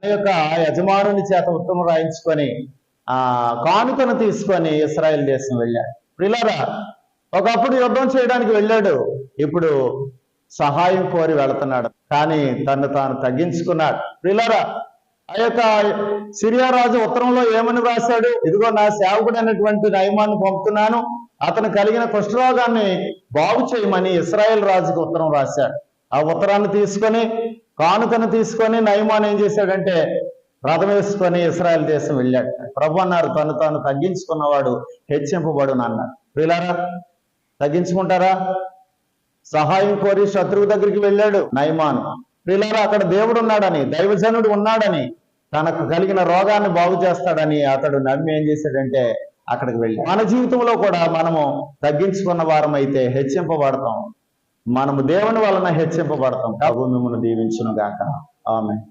తన యొక్క యజమానుని చేత ఉత్తరం రాయించుకొని కానుకను తీసుకొని ఇశ్రాయేల్ దేశం వెళ్ళాడు. ప్రియులారా, ఒకప్పుడు యుద్ధం చేయడానికి వెళ్ళాడు, ఇప్పుడు సహాయం కోరి వెళుతున్నాడు, కానీ తను తాను తగ్గించుకున్నాడు. ప్రియులారా, ఆ యొక్క సిరియా రాజు ఉత్తరంలో ఏమని రాశాడు? ఇదిగో నా సేవకుడైనటువంటి నయమాన్ని పంపుతున్నాను, అతను కలిగిన కుష్ఠరోగాన్ని బాగు చేయమని ఇశ్రాయేల్ రాజుకు ఉత్తరం రాశాడు. ఆ ఉత్తరాన్ని తీసుకొని కానుకను తీసుకొని నయమాన్ ఏం చేశాడంటే రథం వేసుకొని ఇశ్రాయేల్ దేశం వెళ్ళాడు. ప్రభు అన్నారు, తను తాను తగ్గించుకున్నవాడు హెచ్చింపబడును అన్నాడు. ప్రియులారా, తగ్గించుకుంటారా? సహాయం కోరి శత్రువు దగ్గరికి వెళ్ళాడు నయమాను. ప్రియులారా, అక్కడ దేవుడు ఉన్నాడని, దైవజనుడు ఉన్నాడని, తనకు కలిగిన రోగాన్ని బాగు చేస్తాడని అతడు నమ్మి ఏం చేశాడంటే అక్కడికి వెళ్ళి, మన జీవితంలో కూడా మనము తగ్గించుకున్న వారం అయితే హెచ్చింపబడతాం. మనము దేవుని వలన హెచ్చింపబడతాం. ప్రభు మిమ్మల్ని దీవించును గాక. ఆమేన్.